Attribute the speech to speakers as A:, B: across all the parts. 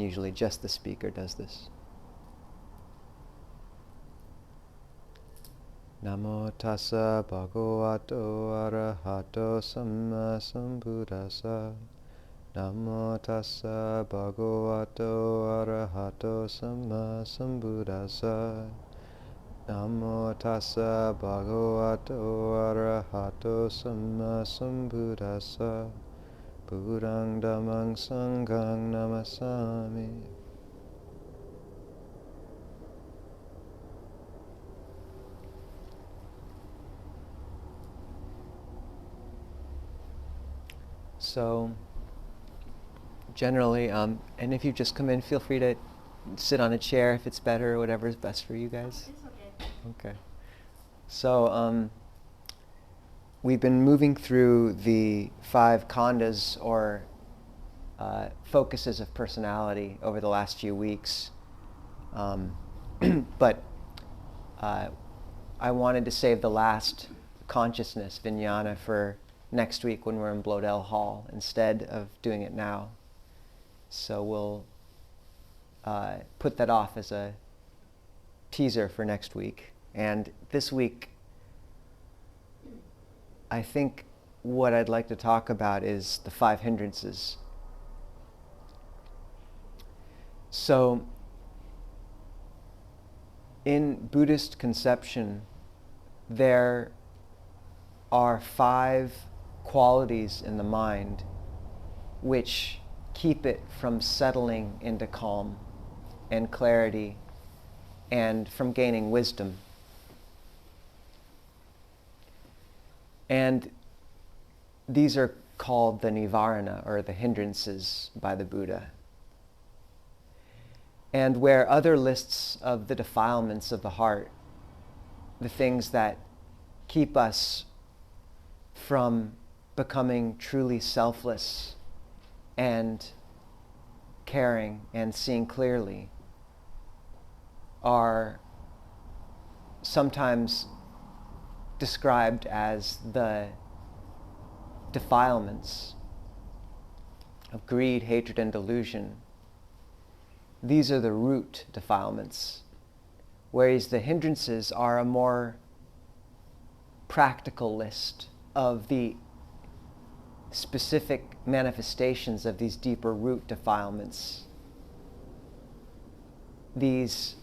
A: Usually just the speaker does this. Namo tassa bhagavato arahato samma sambuddhassa. Namo tassa bhagavato arahato samma sambuddhassa. Namo tassa bhagavato arahato samma sambuddhassa. Buddhang dhammang sanghang namasami. So, generally, and if you just come in, feel free to sit on a chair if it's better or whatever is best for you guys.
B: It's okay.
A: Okay. So, we've been moving through the 5 khandhas, or focuses of personality, over the last few weeks. But I wanted to save the last consciousness, vijnana, for next week when we're in Bloedel Hall, instead of doing it now. So we'll put that off as a teaser for next week. And this week, I think what I'd like to talk about is the 5 hindrances. So, in Buddhist conception, there are 5 qualities in the mind which keep it from settling into calm and clarity and from gaining wisdom. And these are called the nivarana, or the hindrances, by the Buddha. And where other lists of the defilements of the heart, the things that keep us from becoming truly selfless and caring and seeing clearly, are sometimes described as the defilements of greed, hatred, and delusion. These are the root defilements, whereas the hindrances are a more practical list of the specific manifestations of these deeper root defilements. These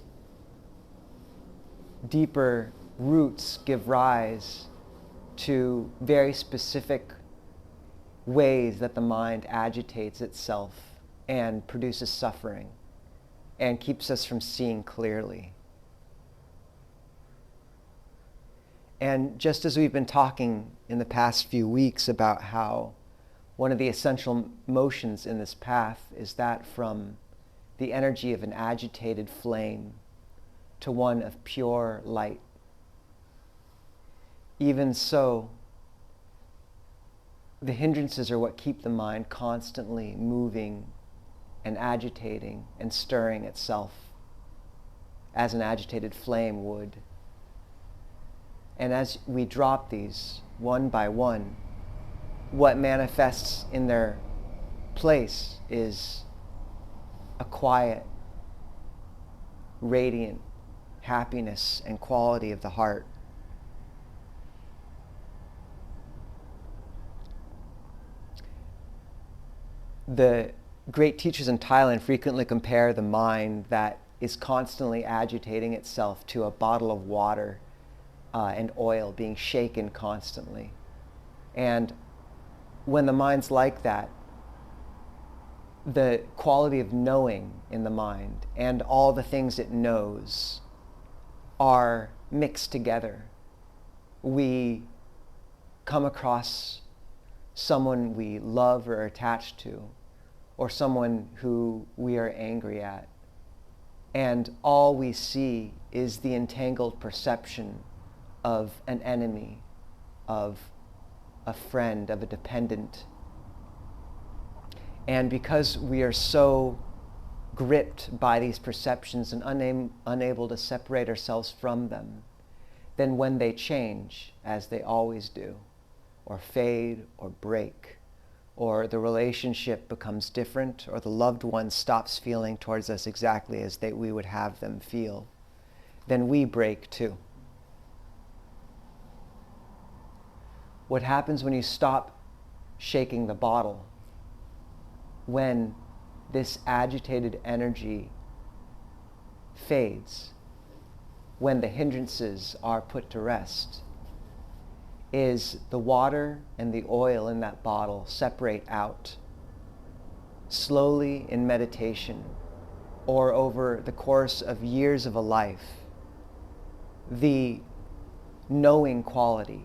A: deeper roots give rise to very specific ways that the mind agitates itself and produces suffering and keeps us from seeing clearly. And just as we've been talking in the past few weeks about how one of the essential motions in this path is that from the energy of an agitated flame to one of pure light, even so, the hindrances are what keep the mind constantly moving and agitating and stirring itself as an agitated flame would. And as we drop these one by one, what manifests in their place is a quiet, radiant happiness and quality of the heart. The great teachers in Thailand frequently compare the mind that is constantly agitating itself to a bottle of water and oil being shaken constantly. And when the mind's like that, the quality of knowing in the mind and all the things it knows are mixed together. We come across someone we love or are attached to, or someone who we are angry at, and all we see is the entangled perception of an enemy, of a friend, of a dependent. And because we are so gripped by these perceptions and unable to separate ourselves from them, then when they change, as they always do, or fade or break, or the relationship becomes different, or the loved one stops feeling towards us exactly as we would have them feel, then we break too. What happens when you stop shaking the bottle? When this agitated energy fades, when the hindrances are put to rest, is the water and the oil in that bottle separate out slowly in meditation or over the course of years of a life. The knowing quality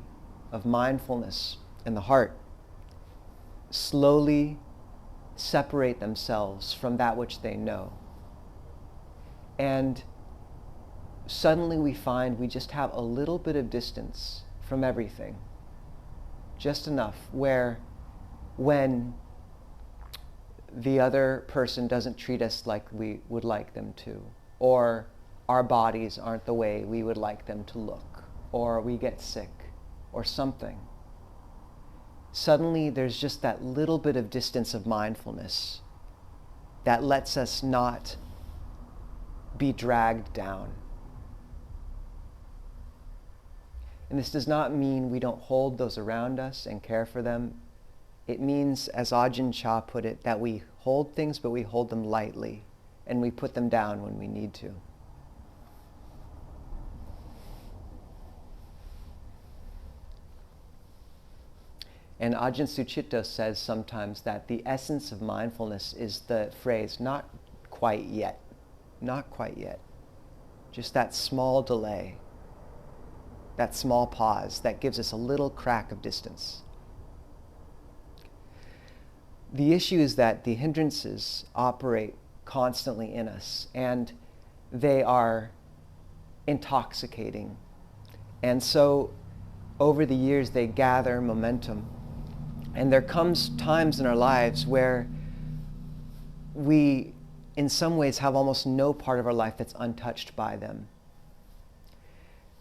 A: of mindfulness in the heart slowly separate themselves from that which they know. And suddenly we find we just have a little bit of distance from everything. Just enough where when the other person doesn't treat us like we would like them to, or our bodies aren't the way we would like them to look, or we get sick, or something, suddenly there's just that little bit of distance of mindfulness that lets us not be dragged down. And this does not mean we don't hold those around us and care for them. It means, as Ajahn Chah put it, that we hold things, but we hold them lightly, and we put them down when we need to. And Ajahn Sucitto says sometimes that the essence of mindfulness is the phrase, not quite yet, not quite yet. Just that small delay, that small pause that gives us a little crack of distance. The issue is that the hindrances operate constantly in us, and they are intoxicating. And so over the years they gather momentum. And there comes times in our lives where we, in some ways, have almost no part of our life that's untouched by them.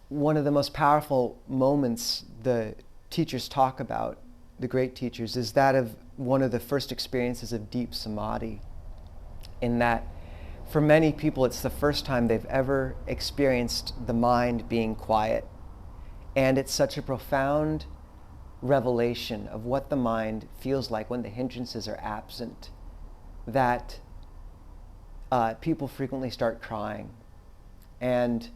A: One of the most powerful moments the teachers talk about, the great teachers, is that of one of the first experiences of deep samadhi, in that for many people it's the first time they've ever experienced the mind being quiet. And it's such a profound revelation of what the mind feels like when the hindrances are absent that people frequently start crying. And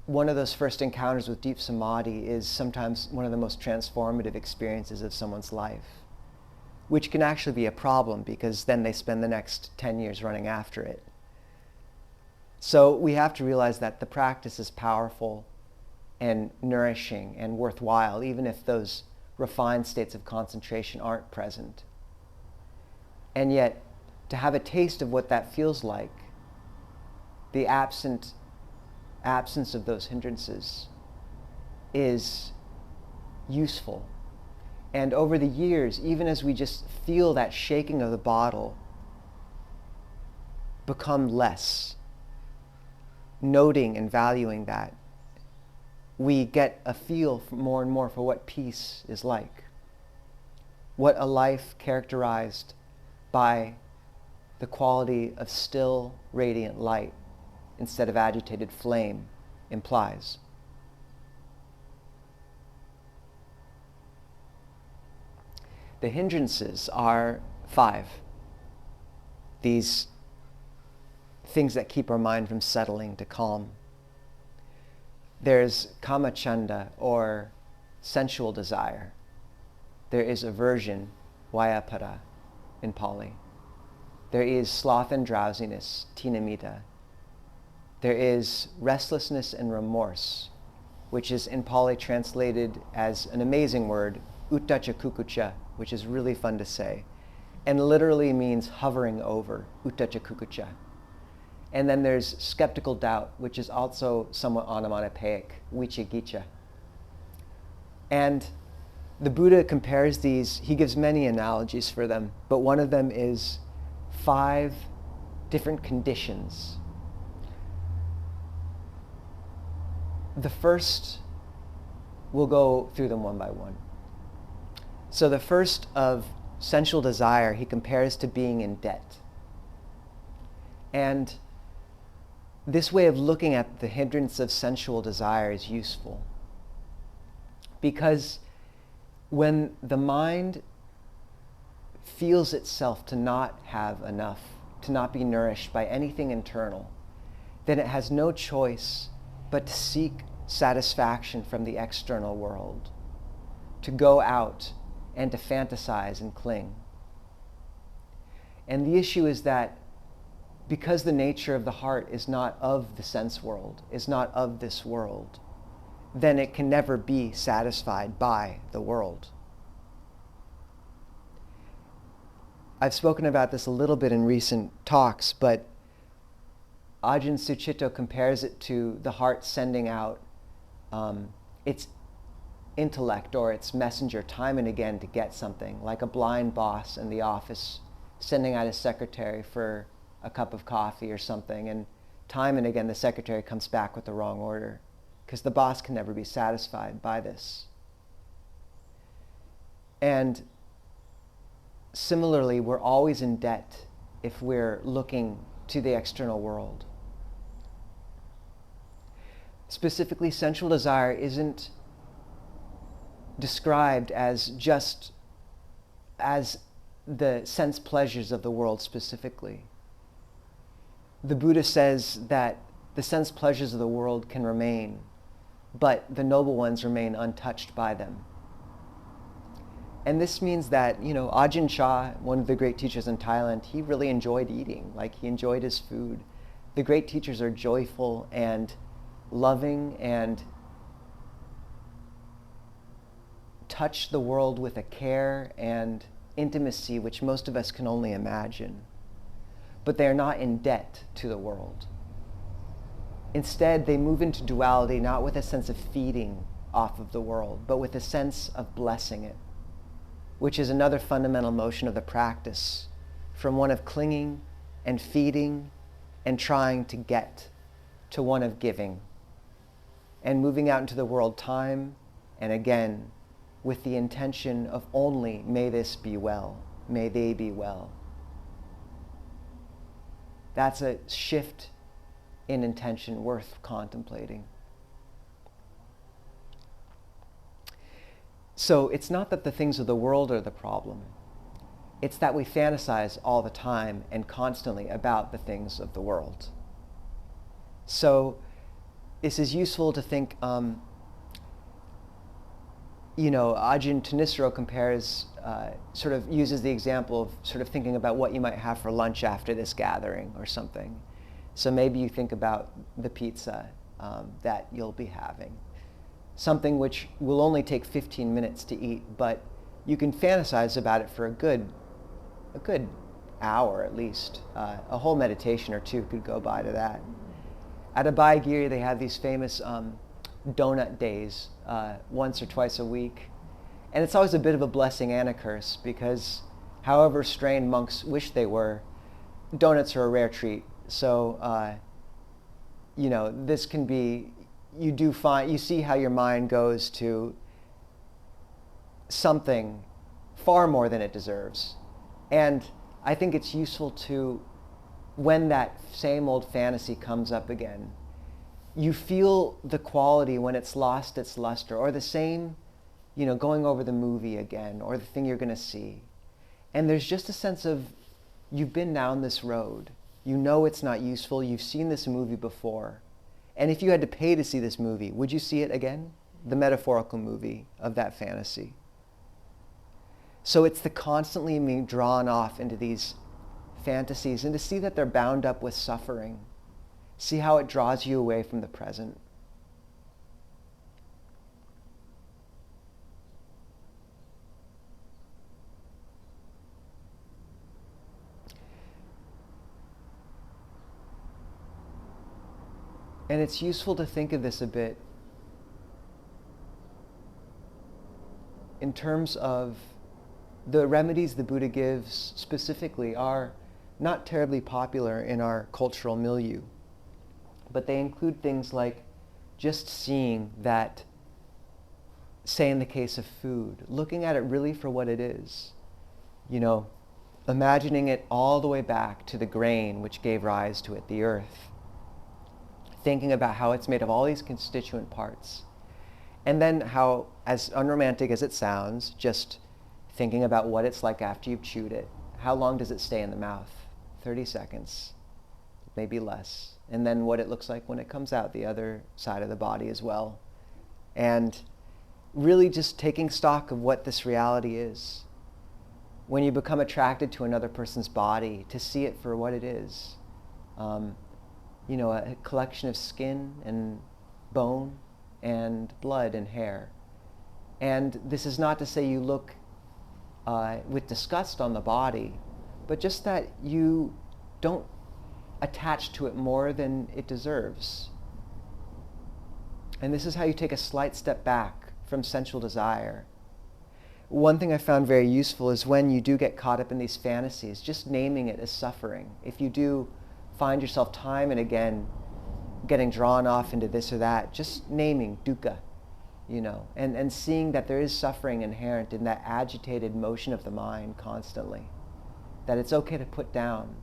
A: one of those first encounters with deep samadhi is sometimes one of the most transformative experiences of someone's life, which can actually be a problem because then they spend the next 10 years running after it. So we have to realize that the practice is powerful and nourishing and worthwhile, even if those refined states of concentration aren't present. And yet, to have a taste of what that feels like, the absence of those hindrances, is useful. And over the years, even as we just feel that shaking of the bottle become less, noting and valuing that, we get a feel more and more for what peace is like, what a life characterized by the quality of still, radiant light instead of agitated flame implies. The hindrances are 5. These things that keep our mind from settling to calm. There's kamachanda, or sensual desire. There is aversion, vyapada in Pali. There is sloth and drowsiness, tinamita. There is restlessness and remorse, which is in Pali translated as an amazing word, uttacha kukucha, which is really fun to say, and literally means hovering over, uttacha kukucha. And then there's skeptical doubt, which is also somewhat onomatopoeic, vichikicha. And the Buddha compares these, he gives many analogies for them, but one of them is 5 different conditions. The first, we'll go through them one by one. So the first of sensual desire he compares to being in debt. And this way of looking at the hindrance of sensual desire is useful, because when the mind feels itself to not have enough, to not be nourished by anything internal, then it has no choice but to seek satisfaction from the external world, to go out and to fantasize and cling. And the issue is that because the nature of the heart is not of the sense world, is not of this world, then it can never be satisfied by the world. I've spoken about this a little bit in recent talks, but Ajahn Sucitto compares it to the heart sending out its intellect or its messenger time and again to get something, like a blind boss in the office sending out his secretary for a cup of coffee or something, and time and again the secretary comes back with the wrong order, because the boss can never be satisfied by this. And similarly, we're always in debt if we're looking to the external world. Specifically, sensual desire isn't described as just as the sense pleasures of the world specifically. The Buddha says that the sense pleasures of the world can remain, but the noble ones remain untouched by them. And this means that, Ajahn Chah, one of the great teachers in Thailand, he really enjoyed eating, like he enjoyed his food. The great teachers are joyful and loving and touch the world with a care and intimacy which most of us can only imagine. But they are not in debt to the world. Instead, they move into duality not with a sense of feeding off of the world, but with a sense of blessing it, which is another fundamental motion of the practice, from one of clinging and feeding and trying to get to one of giving, and moving out into the world time and again with the intention of only, may this be well, may they be well. That's a shift in intention worth contemplating. So it's not that the things of the world are the problem. It's that we fantasize all the time and constantly about the things of the world. So this is useful to think, Ajahn Nisabho compares, sort of uses the example of sort of thinking about what you might have for lunch after this gathering or something. So maybe you think about the pizza that you'll be having. Something which will only take 15 minutes to eat, but you can fantasize about it for a good hour at least. A whole meditation or two could go by to that. At Abhayagiri, they have these famous donut days once or twice a week. And it's always a bit of a blessing and a curse, because however strained monks wish they were, donuts are a rare treat. So, this can be, you see how your mind goes to something far more than it deserves. And I think it's useful to, when that same old fantasy comes up again, you feel the quality when it's lost its luster, or the same, going over the movie again, or the thing you're going to see. And there's just a sense of, you've been down this road. You know it's not useful. You've seen this movie before. And if you had to pay to see this movie, would you see it again? The metaphorical movie of that fantasy. So it's the constantly being drawn off into these fantasies, and to see that they're bound up with suffering. See how it draws you away from the present. And it's useful to think of this a bit in terms of the remedies the Buddha gives specifically are not terribly popular in our cultural milieu, but they include things like just seeing that say in the case of food, looking at it really for what it is. Imagining it all the way back to the grain which gave rise to it, the earth. Thinking about how it's made of all these constituent parts. And then how, as unromantic as it sounds, just thinking about what it's like after you've chewed it. How long does it stay in the mouth? 30 seconds, maybe less. And then what it looks like when it comes out the other side of the body as well. And really just taking stock of what this reality is. When you become attracted to another person's body, to see it for what it is. A collection of skin and bone and blood and hair. And this is not to say you look with disgust on the body, but just that you don't attach to it more than it deserves. And this is how you take a slight step back from sensual desire. One thing I found very useful is when you do get caught up in these fantasies, just naming it as suffering. If you do find yourself time and again getting drawn off into this or that, just naming dukkha, and seeing that there is suffering inherent in that agitated motion of the mind constantly, that it's okay to put down,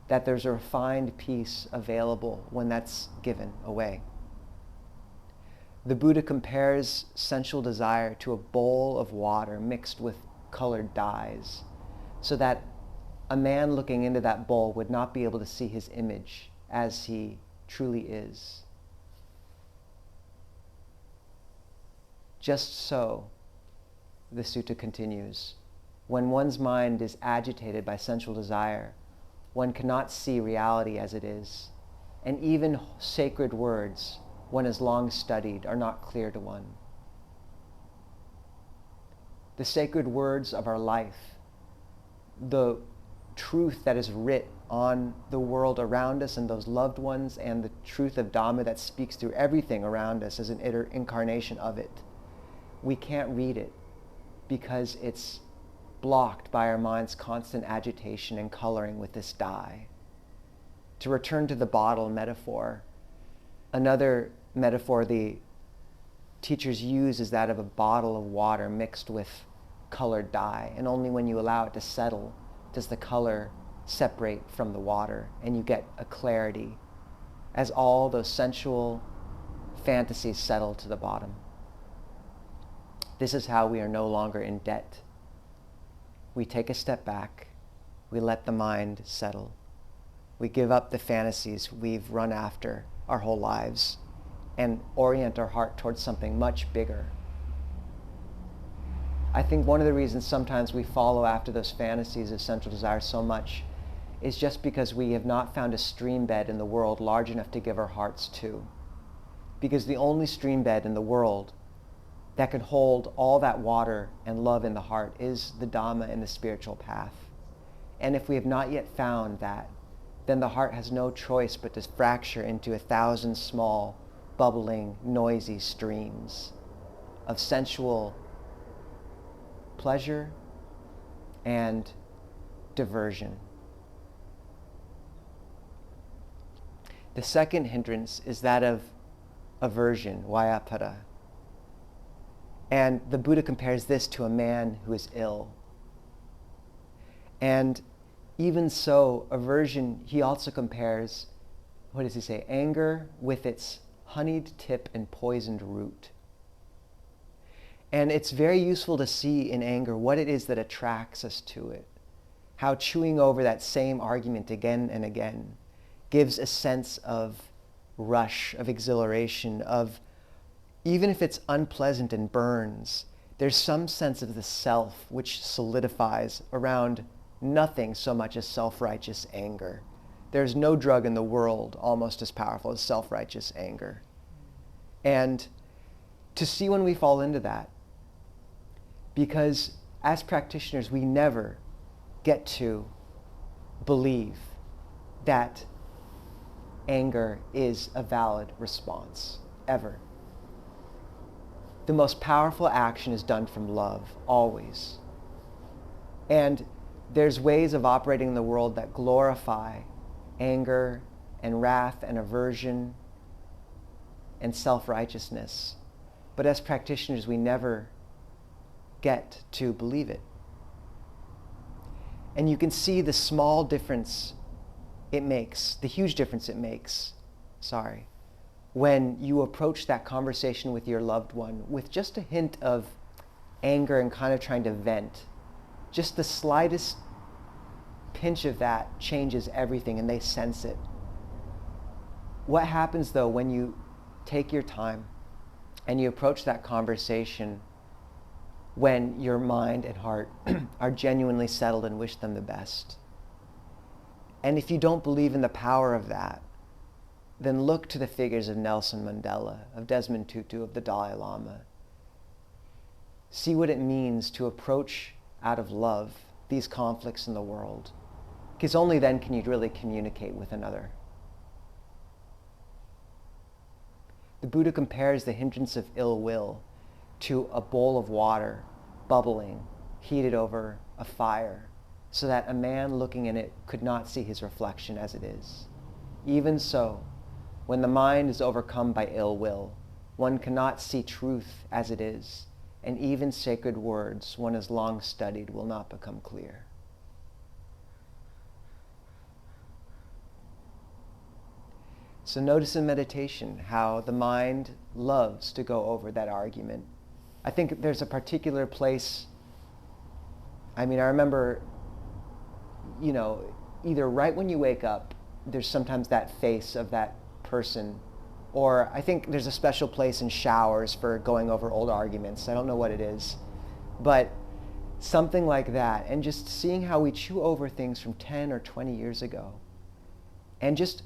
A: that there's a refined peace available when that's given away. The Buddha compares sensual desire to a bowl of water mixed with colored dyes, so that a man looking into that bowl would not be able to see his image as he truly is. Just so, the sutta continues, when one's mind is agitated by sensual desire, one cannot see reality as it is, and even sacred words one has long studied are not clear to one. The sacred words of our life, the truth that is writ on the world around us and those loved ones, and the truth of Dhamma that speaks through everything around us as an incarnation of it. We can't read it because it's blocked by our mind's constant agitation and coloring with this dye. To return to the bottle metaphor, another metaphor the teachers use is that of a bottle of water mixed with colored dye, and only when you allow it to settle does the color separate from the water, and you get a clarity as all those sensual fantasies settle to the bottom. This is how we are no longer in debt. We take a step back, we let the mind settle. We give up the fantasies we've run after our whole lives and orient our heart towards something much bigger. I think one of the reasons sometimes we follow after those fantasies of sensual desire so much is just because we have not found a stream bed in the world large enough to give our hearts to. Because the only stream bed in the world that can hold all that water and love in the heart is the Dhamma and the spiritual path. And if we have not yet found that, then the heart has no choice but to fracture into 1,000 small, bubbling, noisy streams of sensual pleasure and diversion. The second hindrance is that of aversion, vyapada. And the Buddha compares this to a man who is ill. And even so, aversion, he also compares, what does he say? Anger with its honeyed tip and poisoned root. And it's very useful to see in anger what it is that attracts us to it. How chewing over that same argument again and again gives a sense of rush, of exhilaration, of, even if it's unpleasant and burns, there's some sense of the self which solidifies around nothing so much as self-righteous anger. There's no drug in the world almost as powerful as self-righteous anger. And to see when we fall into that, because as practitioners we never get to believe that anger is a valid response, ever. The most powerful action is done from love, always. And there's ways of operating in the world that glorify anger and wrath and aversion and self-righteousness. But as practitioners, we never get to believe it. And you can see the small difference it makes, the huge difference it makes, when you approach that conversation with your loved one with just a hint of anger and kind of trying to vent. Just the slightest pinch of that changes everything, and they sense it. What happens, though, when you take your time and you approach that conversation when your mind and heart are genuinely settled and wish them the best? And if you don't believe in the power of that, then look to the figures of Nelson Mandela, of Desmond Tutu, of the Dalai Lama. See what it means to approach out of love these conflicts in the world, because only then can you really communicate with another. The Buddha compares the hindrance of ill will to a bowl of water bubbling, heated over a fire, so that a man looking in it could not see his reflection as it is. Even so, when the mind is overcome by ill will, one cannot see truth as it is, and even sacred words one has long studied will not become clear. So notice in meditation how the mind loves to go over that argument. I think there's a particular place, I remember, either right when you wake up, there's sometimes that face of that person, or I think there's a special place in showers for going over old arguments. I don't know what it is, but something like that. And just seeing how we chew over things from 10 or 20 years ago. And just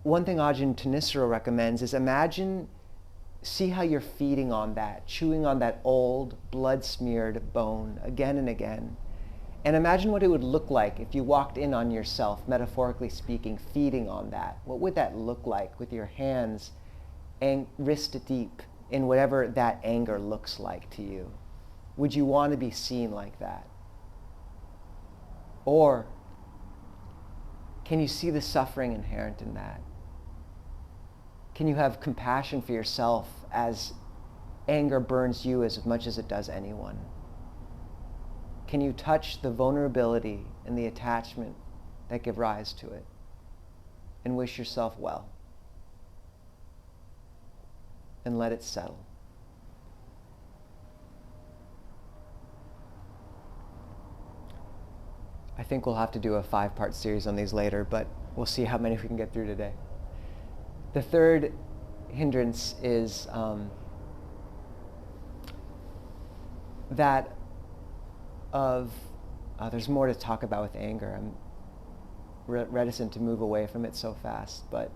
A: one thing Ajahn Nisabho recommends is see how you're feeding on that, chewing on that old blood-smeared bone again and again. And imagine what it would look like if you walked in on yourself, metaphorically speaking, feeding on that. What would that look like with your hands wrist deep in whatever that anger looks like to you? Would you want to be seen like that? Or can you see the suffering inherent in that? Can you have compassion for yourself as anger burns you as much as it does anyone? Can you touch the vulnerability and the attachment that give rise to it and wish yourself well? And let it settle. I think we'll have to do a 5-part series on these later, but we'll see how many we can get through today. The third hindrance is that of, there's more to talk about with anger. I'm reticent to move away from it so fast, but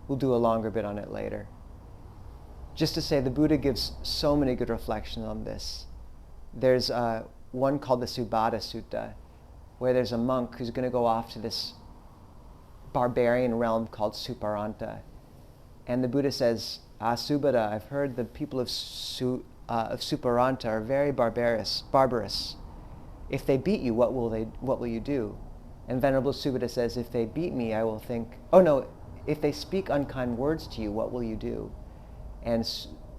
A: we'll do a longer bit on it later. Just to say, the Buddha gives so many good reflections on this. There's one called the Subata Sutta, where there's a monk who's going to go off to this barbarian realm called Suparanta. And the Buddha says, Subata, I've heard the people of Suparanta are very barbarous. If they beat you, what will you do? And Venerable Subata says, if they beat me, I will think, if they speak unkind words to you, what will you do? And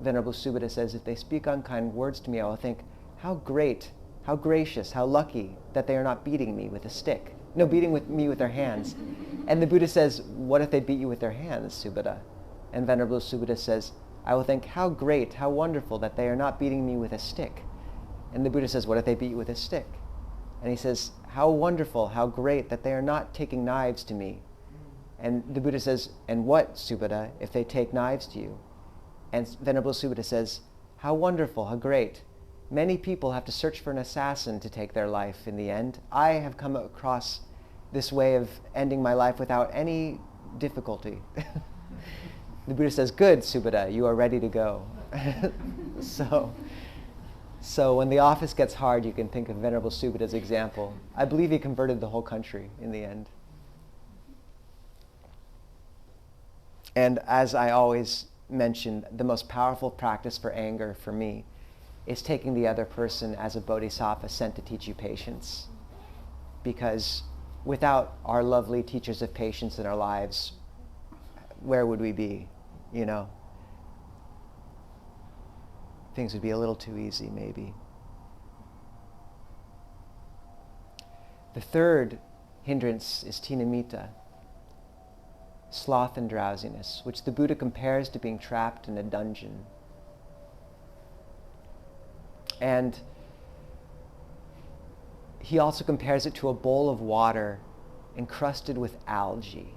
A: Venerable Subata says, if they speak unkind words to me, I will think, how great, how gracious, how lucky that they are not beating me with a stick. No, beating me with their hands. And the Buddha says, what if they beat you with their hands, Subata? And Venerable Subata says, I will think, how great, how wonderful that they are not beating me with a stick. And the Buddha says, what if they beat you with a stick? And he says, how wonderful, how great that they are not taking knives to me. And the Buddha says, and what, Subata, if they take knives to you? And Venerable Subata says, how wonderful, how great. Many people have to search for an assassin to take their life in the end. I have come across this way of ending my life without any difficulty. The Buddha says, good, Subata, you are ready to go. So when the office gets hard, you can think of Venerable Subata's example. I believe he converted the whole country in the end. And as I always mention, the most powerful practice for anger for me is taking the other person as a bodhisattva sent to teach you patience. Because without our lovely teachers of patience in our lives, where would we be, things would be a little too easy, maybe. The third hindrance is tinamita, sloth and drowsiness, which the Buddha compares to being trapped in a dungeon. And he also compares it to a bowl of water encrusted with algae.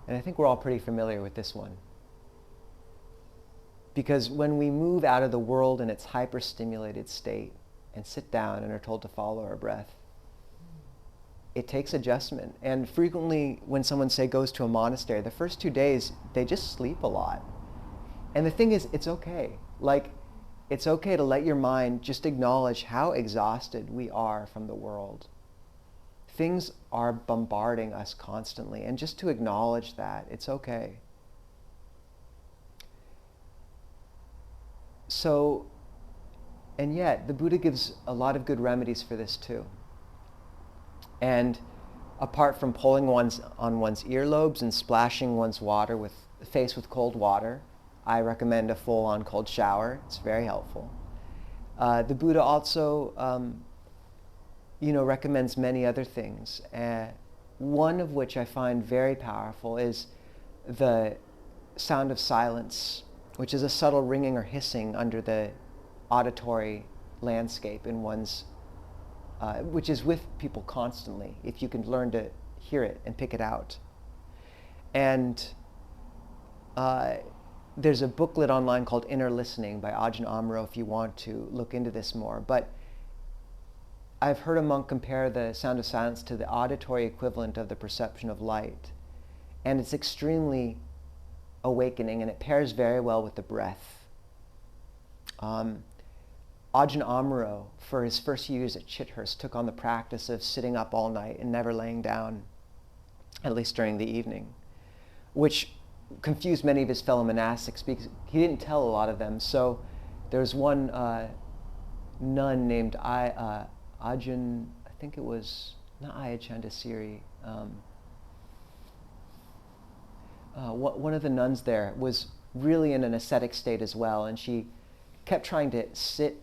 A: And I think we're all pretty familiar with this one. Because when we move out of the world in its hyper-stimulated state and sit down and are told to follow our breath, it takes adjustment. And frequently when someone, say, goes to a monastery, the first 2 days, they just sleep a lot. And the thing is, it's okay. Like, it's okay to let your mind just acknowledge how exhausted we are from the world. Things are bombarding us constantly, and just to acknowledge that, it's okay. So, and yet, the Buddha gives a lot of good remedies for this too. And apart from pulling on one's earlobes and splashing one's face with cold water, I recommend a full-on cold shower. It's very helpful. The Buddha also, recommends many other things. One of which I find very powerful is the sound of silence, which is a subtle ringing or hissing under the auditory landscape in one's, which is with people constantly, if you can learn to hear it and pick it out. And there's a booklet online called Inner Listening by Ajahn Nisabho if you want to look into this more. But I've heard a monk compare the sound of silence to the auditory equivalent of the perception of light. And it's extremely awakening, and it pairs very well with the breath. Ajahn Amaro, for his first years at Chithurst, took on the practice of sitting up all night and never laying down, at least during the evening, which confused many of his fellow monastics because he didn't tell a lot of them. So there's one nun named Ajahn, I think it was, not Ayachandasiri, one of the nuns there was really in an ascetic state as well, and she kept trying to sit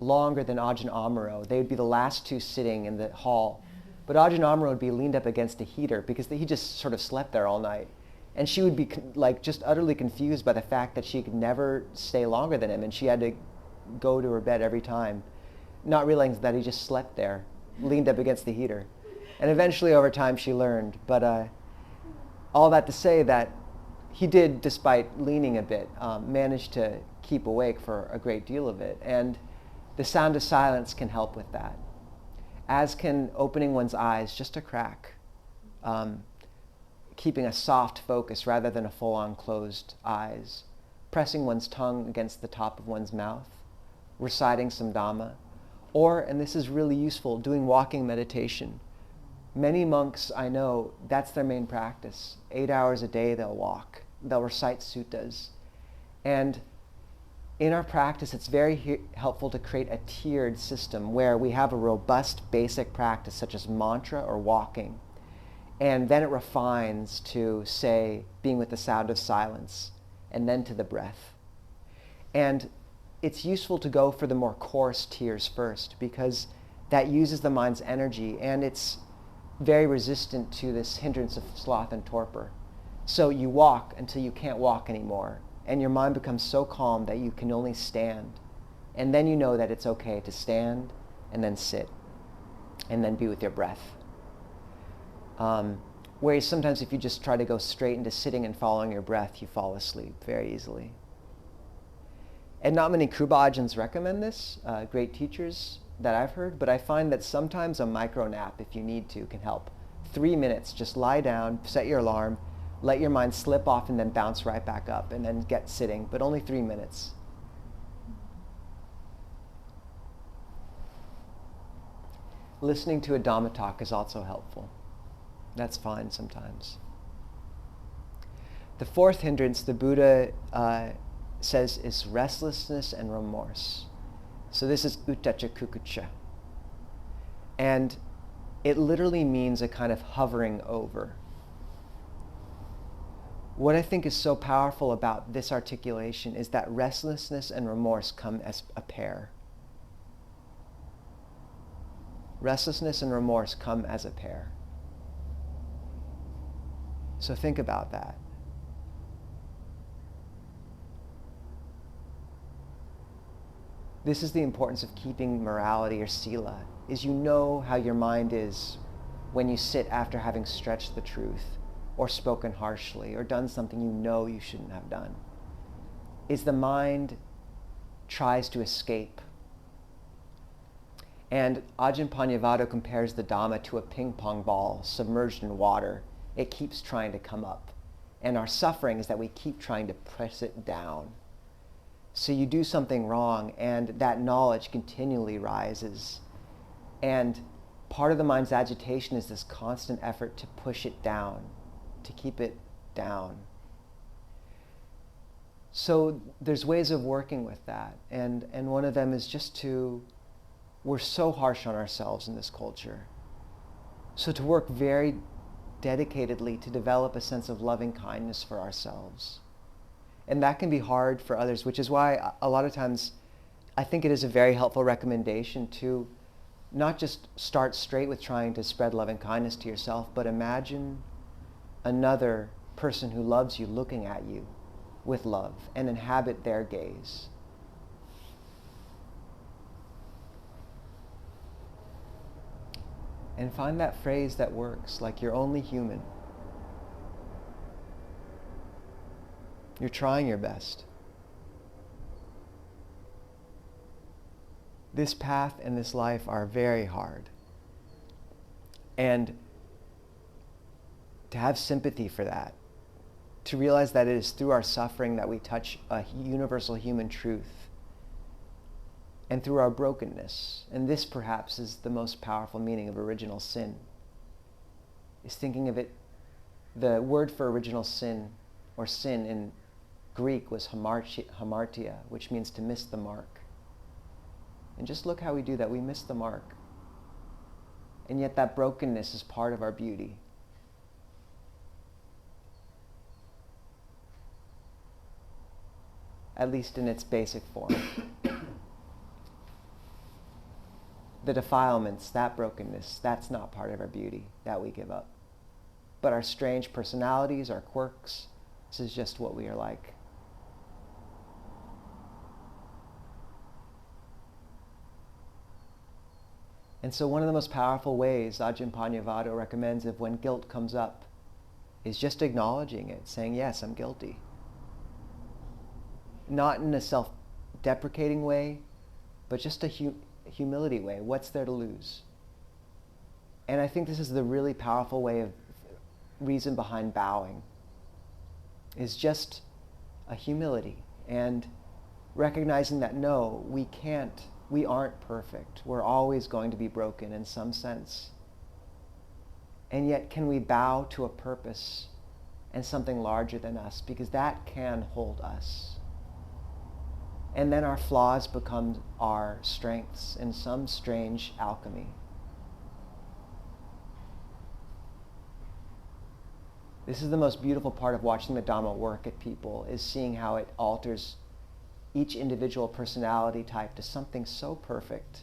A: longer than Ajahn Amaro. They would be the last two sitting in the hall, but Ajahn Amaro would be leaned up against a heater because he just sort of slept there all night. And she would be just utterly confused by the fact that she could never stay longer than him, and she had to go to her bed every time, not realizing that he just slept there, leaned up against the heater. And eventually over time she learned, but all that to say that he did, despite leaning a bit, manage to keep awake for a great deal of it. And the sound of silence can help with that, as can opening one's eyes just a crack, keeping a soft focus rather than a full-on closed eyes, pressing one's tongue against the top of one's mouth, reciting some Dhamma, or, and this is really useful, doing walking meditation. Many monks I know, that's their main practice. 8 hours a day they'll walk. They'll recite suttas. And in our practice, it's very helpful to create a tiered system where we have a robust basic practice such as mantra or walking. And then it refines to, say, being with the sound of silence, and then to the breath. And it's useful to go for the more coarse tiers first, because that uses the mind's energy, and it's very resistant to this hindrance of sloth and torpor. So you walk until you can't walk anymore, and your mind becomes so calm that you can only stand. And then you know that it's okay to stand, and then sit, and then be with your breath. Whereas sometimes if you just try to go straight into sitting and following your breath, you fall asleep very easily. And not many Kruba Ajahns recommend this, great teachers that I've heard, but I find that sometimes a micro nap, if you need to, can help. 3 minutes, just lie down, set your alarm, let your mind slip off and then bounce right back up, and then get sitting, but only 3 minutes. Listening to a Dhamma talk is also helpful. That's fine sometimes. The fourth hindrance the Buddha says is restlessness and remorse. So this is uttacha kukucha. And it literally means a kind of hovering over. What I think is so powerful about this articulation is that restlessness and remorse come as a pair. Restlessness and remorse come as a pair. So think about that. This is the importance of keeping morality or sila, is you know how your mind is when you sit after having stretched the truth, or spoken harshly, or done something you know you shouldn't have done. Is the mind tries to escape. And Ajahn Nisabho compares the Dhamma to a ping pong ball submerged in water. It keeps trying to come up. And our suffering is that we keep trying to press it down. So you do something wrong, and that knowledge continually rises. And part of the mind's agitation is this constant effort to push it down, to keep it down. So there's ways of working with that. And one of them is just to, we're so harsh on ourselves in this culture. So to work very dedicatedly to develop a sense of loving kindness for ourselves. And that can be hard for others, which is why a lot of times I think it is a very helpful recommendation to not just start straight with trying to spread love and kindness to yourself, but imagine another person who loves you looking at you with love and inhabit their gaze. And find that phrase that works, like you're only human. You're trying your best. This path and this life are very hard. And to have sympathy for that, to realize that it is through our suffering that we touch a universal human truth, and through our brokenness. And this perhaps is the most powerful meaning of original sin, is thinking of it. The word for original sin, or sin in Greek, was hamartia, which means to miss the mark. And just look how we do that. We miss the mark. And yet that brokenness is part of our beauty. At least in its basic form. The defilements, that brokenness, that's not part of our beauty that we give up. But our strange personalities, our quirks, this is just what we are like. And so one of the most powerful ways Ajahn Nisabho recommends of when guilt comes up is just acknowledging it, saying, yes, I'm guilty. Not in a self-deprecating way, but just a humility way. What's there to lose? And I think this is the really powerful reason behind bowing, is just a humility and recognizing that no, we aren't perfect. We're always going to be broken in some sense. And yet can we bow to a purpose and something larger than us, because that can hold us. And then our flaws become our strengths in some strange alchemy. This is the most beautiful part of watching the Dhamma work at people, is seeing how it alters each individual personality type to something so perfect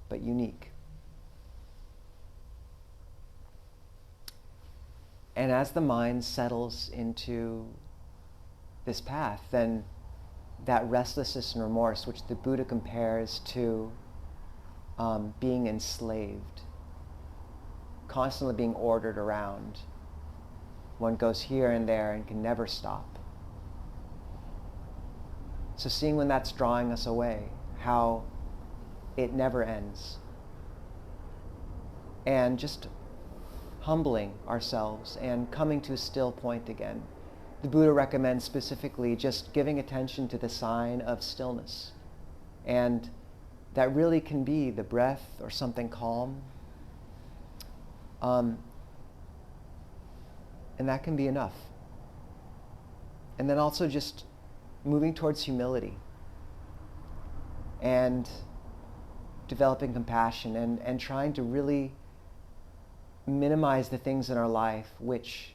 A: but unique. And as the mind settles into this path, then that restlessness and remorse, which the Buddha compares to being enslaved, constantly being ordered around. One goes here and there and can never stop. So seeing when that's drawing us away, how it never ends. And just humbling ourselves and coming to a still point again. The Buddha recommends specifically just giving attention to the sign of stillness. And that really can be the breath or something calm. And that can be enough. And then also just moving towards humility and developing compassion and trying to really minimize the things in our life which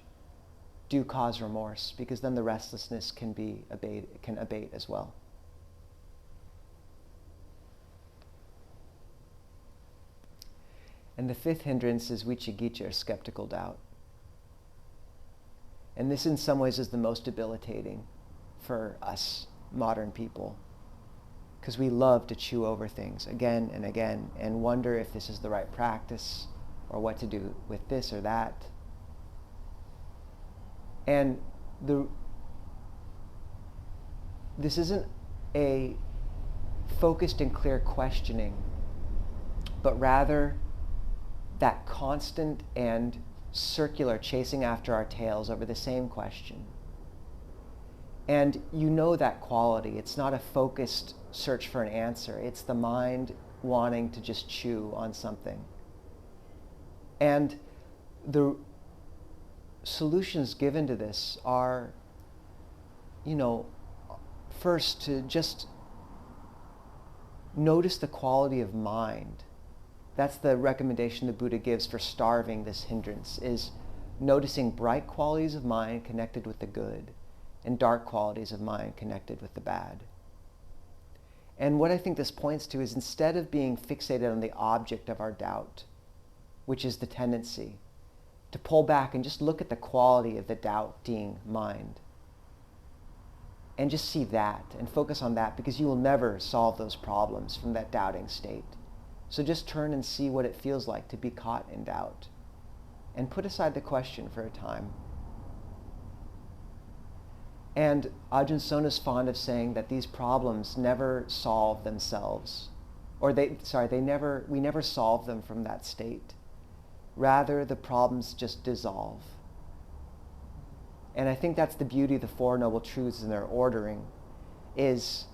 A: do cause remorse, because then the restlessness can abate as well. And the fifth hindrance is vichikiccha, or skeptical doubt. And this in some ways is the most debilitating for us modern people, because we love to chew over things again and again and wonder if this is the right practice or what to do with this or that. And this isn't a focused and clear questioning, but rather that constant and circular chasing after our tails over the same question. And you know that quality. It's not a focused search for an answer. It's the mind wanting to just chew on something. And the solutions given to this are, first to just notice the quality of mind. That's the recommendation the Buddha gives for starving this hindrance, is noticing bright qualities of mind connected with the good and dark qualities of mind connected with the bad. And what I think this points to is, instead of being fixated on the object of our doubt, which is the tendency, to pull back and just look at the quality of the doubting mind. And just see that and focus on that, because you will never solve those problems from that doubting state. So just turn and see what it feels like to be caught in doubt, and put aside the question for a time. And Ajahn Sona is fond of saying that these problems never solve themselves, or we never solve them from that state. Rather, the problems just dissolve. And I think that's the beauty of the Four Noble Truths and their ordering, is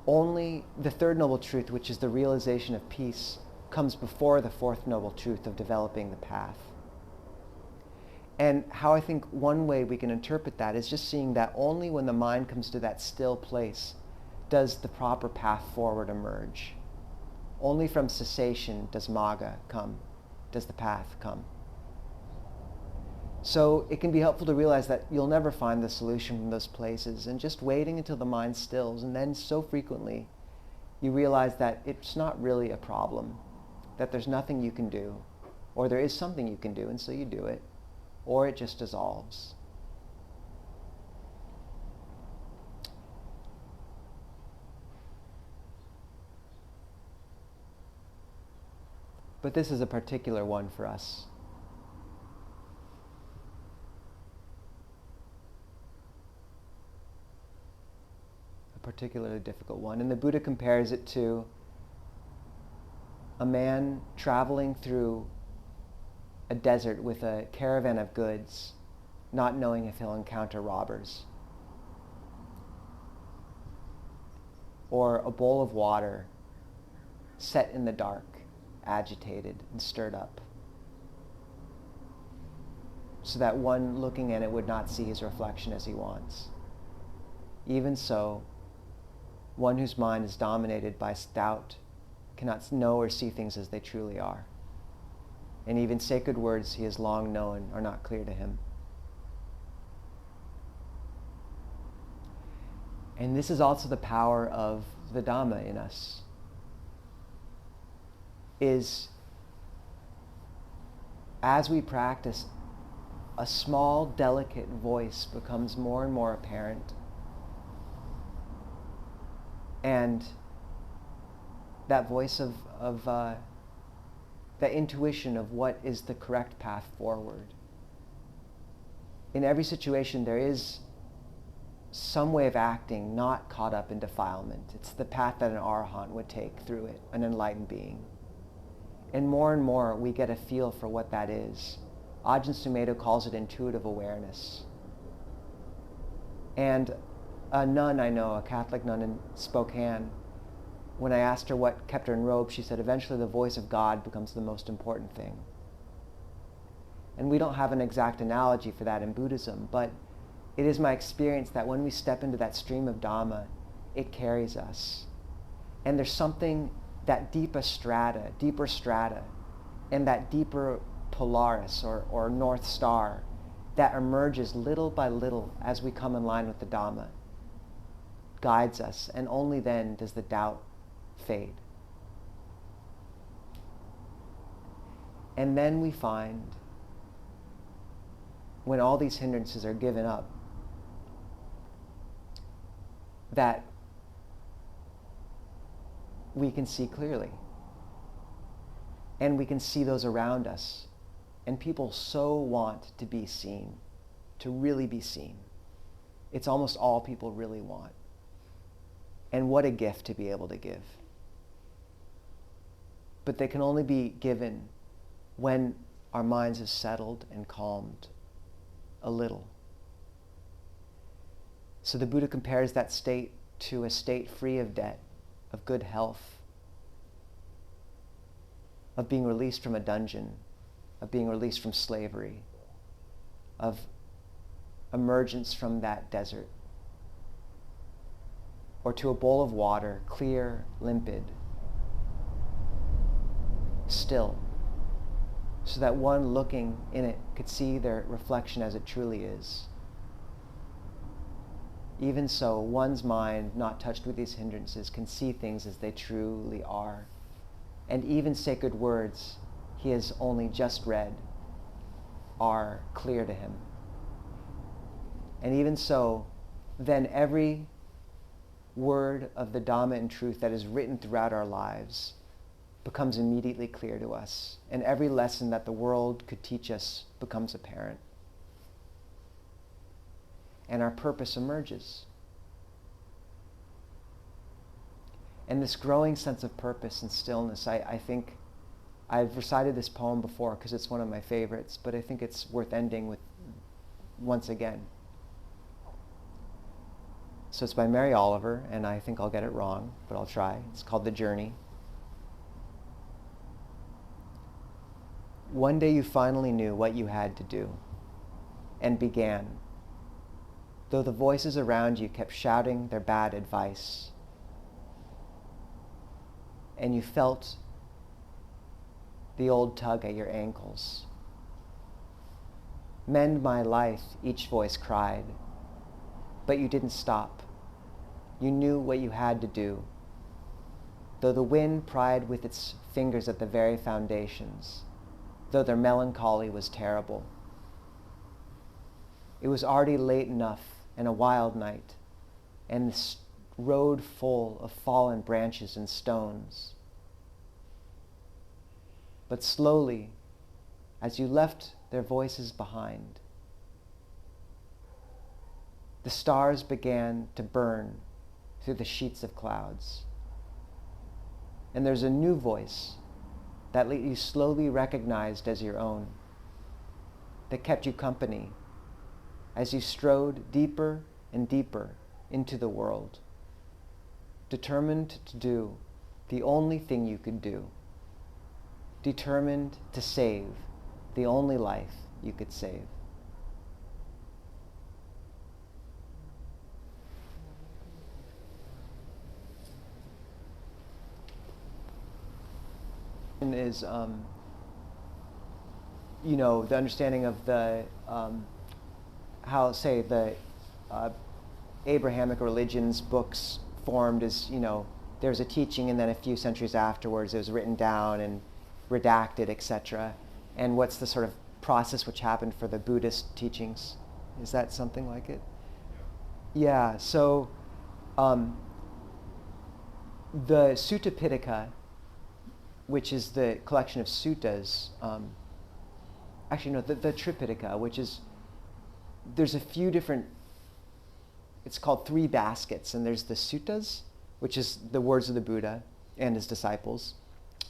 A: only the third noble truth, which is the realization of peace, comes before the fourth noble truth of developing the path. And how I think one way we can interpret that is just seeing that only when the mind comes to that still place does the proper path forward emerge. Only from cessation does magga come, does the path come. So it can be helpful to realize that you'll never find the solution from those places, and just waiting until the mind stills, and then so frequently you realize that it's not really a problem, that there's nothing you can do, or there is something you can do, and so you do it, or it just dissolves. But this is a particular one for us. A particularly difficult one. And the Buddha compares it to a man traveling through a desert with a caravan of goods, not knowing if he'll encounter robbers. Or a bowl of water set in the dark, agitated and stirred up, so that one looking in it would not see his reflection as he wants. Even so, one whose mind is dominated by doubt cannot know or see things as they truly are. And even sacred words he has long known are not clear to him. And this is also the power of the Dhamma in us, is as we practice, a small, delicate voice becomes more and more apparent. And that voice of that intuition of what is the correct path forward. In every situation, there is some way of acting not caught up in defilement. It's the path that an arahant would take through it, an enlightened being. And more we get a feel for what that is. Ajahn Sumedho calls it intuitive awareness. And a nun I know, a Catholic nun in Spokane, when I asked her what kept her in robe, she said, eventually the voice of God becomes the most important thing. And we don't have an exact analogy for that in Buddhism, but it is my experience that when we step into that stream of Dhamma, it carries us. And there's something, that deeper strata, and that deeper Polaris or North Star that emerges little by little as we come in line with the Dhamma, guides us, and only then does the doubt fade. And then we find, when all these hindrances are given up, that we can see clearly. And we can see those around us. And people so want to be seen, to really be seen. It's almost all people really want. And what a gift to be able to give. But they can only be given when our minds have settled and calmed a little. So the Buddha compares that state to a state free of debt, of good health, of being released from a dungeon, of being released from slavery, of emergence from that desert, or to a bowl of water, clear, limpid, still, so that one looking in it could see their reflection as it truly is. Even so, one's mind, not touched with these hindrances, can see things as they truly are. And even sacred words he has only just read are clear to him. And even so, then every word of the Dhamma and truth that is written throughout our lives becomes immediately clear to us. And every lesson that the world could teach us becomes apparent. And our purpose emerges. And this growing sense of purpose and stillness, I think, I've recited this poem before because it's one of my favorites, but I think it's worth ending with once again. So it's by Mary Oliver, and I think I'll get it wrong, but I'll try. It's called The Journey. One day you finally knew what you had to do, and began, though the voices around you kept shouting their bad advice. And you felt the old tug at your ankles. Mend my life, each voice cried. But you didn't stop. You knew what you had to do. Though the wind pried with its fingers at the very foundations, though their melancholy was terrible. It was already late enough and a wild night, and the road full of fallen branches and stones. But slowly, as you left their voices behind, the stars began to burn through the sheets of clouds. And there's a new voice that you slowly recognized as your own, that kept you company as you strode deeper and deeper into the world, determined to do the only thing you could do, determined to save the only life you could save. Is the understanding of the how, say, the Abrahamic religions books formed as, there's a teaching and then a few centuries afterwards it was written down and redacted, etc. And what's the sort of process which happened for the Buddhist teachings? Is that something like it? Yeah, so the Sutta Pitaka, which is the collection of suttas, the Tripitaka, which is, there's a few different, it's called three baskets, and there's the suttas, which is the words of the Buddha and his disciples,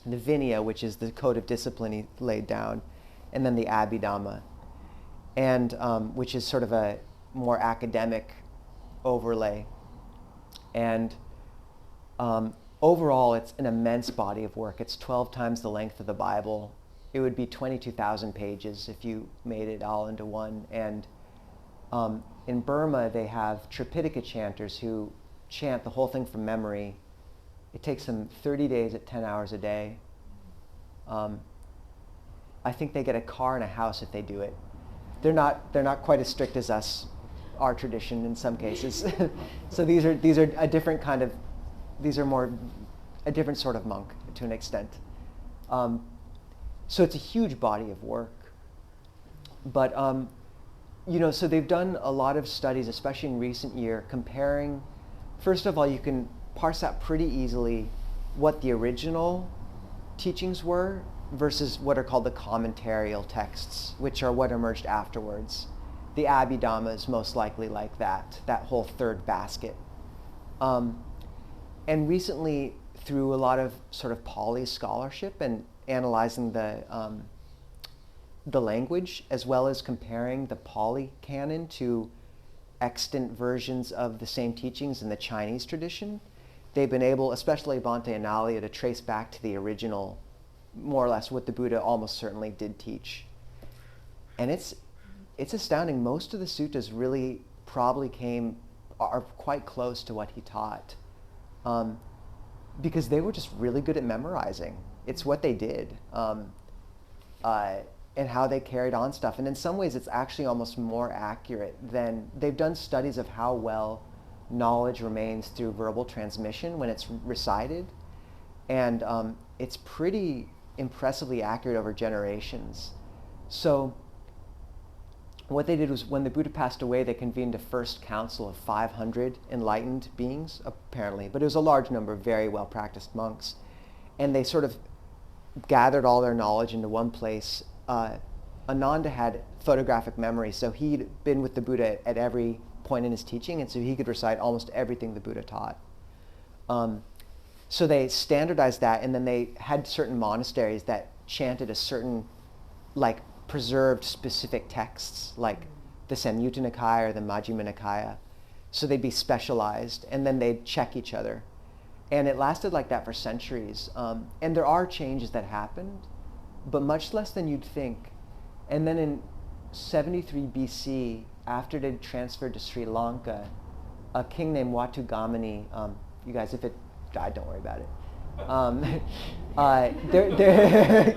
A: the Vinaya, which is the code of discipline he laid down, and then the Abhidhamma, and which is sort of a more academic overlay. And overall, it's an immense body of work. It's 12 times the length of the Bible. It would be 22,000 pages if you made it all into one. And in Burma, they have Tripitaka chanters who chant the whole thing from memory. It takes them 30 days at 10 hours a day. I think they get a car and a house if they do it. they're not quite as strict as us, our tradition in some cases. So these are a different kind of, these are more a different sort of monk to an extent. So it's a huge body of work. But so they've done a lot of studies, especially in recent year, comparing. First of all, you can parse out pretty easily what the original teachings were versus what are called the commentarial texts, which are what emerged afterwards. The Abhidhamma is most likely like that whole third basket. And recently, through a lot of sort of Pali scholarship and analyzing the language, as well as comparing the Pali canon to extant versions of the same teachings in the Chinese tradition, they've been able, especially Bhante and Nalia, to trace back to the original, more or less what the Buddha almost certainly did teach. And it's astounding. Most of the suttas really probably are quite close to what he taught, because they were just really good at memorizing. It's what they did, and how they carried on stuff. And in some ways, it's actually almost more accurate than, they've done studies of how well knowledge remains through verbal transmission when it's recited. And it's pretty impressively accurate over generations. So what they did was, when the Buddha passed away, they convened a first council of 500 enlightened beings, apparently, but it was a large number of very well-practiced monks. And they sort of gathered all their knowledge into one place. Ananda had photographic memory, so he'd been with the Buddha at every point in his teaching, and so he could recite almost everything the Buddha taught. So they standardized that, and then they had certain monasteries that chanted a certain, like, preserved specific texts, like the Samyutta Nikaya or the Majjhima Nikaya. So they'd be specialized, and then they'd check each other. And it lasted like that for centuries. And there are changes that happened, but much less than you'd think. And then in 73 BC, after they'd transferred to Sri Lanka, a king named Watu Gamani, you guys, if it died, don't worry about it.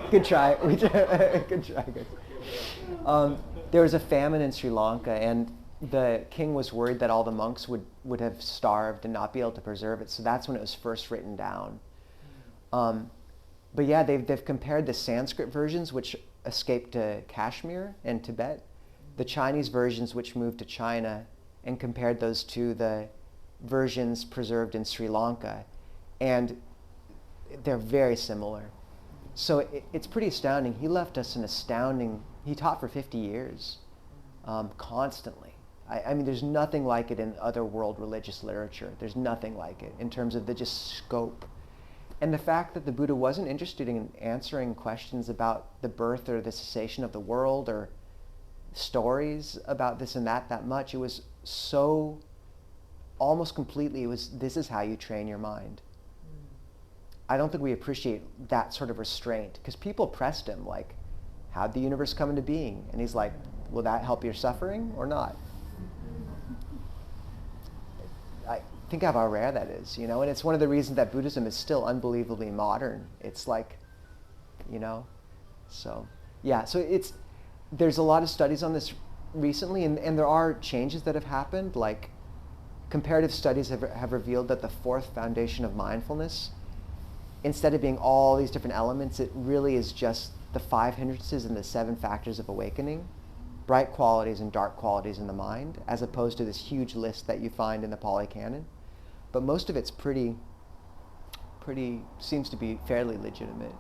A: Good try. Good try, guys. There was a famine in Sri Lanka, and the king was worried that all the monks would have starved and not be able to preserve it. So that's when it was first written down. But yeah, they've compared the Sanskrit versions, which escaped to Kashmir and Tibet, the Chinese versions which moved to China, and compared those to the versions preserved in Sri Lanka. And they're very similar. So it's pretty astounding. He left us he taught for 50 years, constantly. I mean, there's nothing like it in other world religious literature. There's nothing like it in terms of the just scope. And the fact that the Buddha wasn't interested in answering questions about the birth or the cessation of the world or stories about this and that much. It was so, almost completely, this is how you train your mind. I don't think we appreciate that sort of restraint, because people pressed him, like, how'd the universe come into being? And he's like, will that help your suffering or not? Think of how rare that is, and it's one of the reasons that Buddhism is still unbelievably modern. It's like, so yeah, so there's a lot of studies on this recently, and there are changes that have happened, like comparative studies have revealed that the fourth foundation of mindfulness, instead of being all these different elements, it really is just the 5 hindrances and the 7 factors of awakening, bright qualities and dark qualities in the mind, as opposed to this huge list that you find in the Pali Canon. But most of it's pretty seems to be fairly legitimate.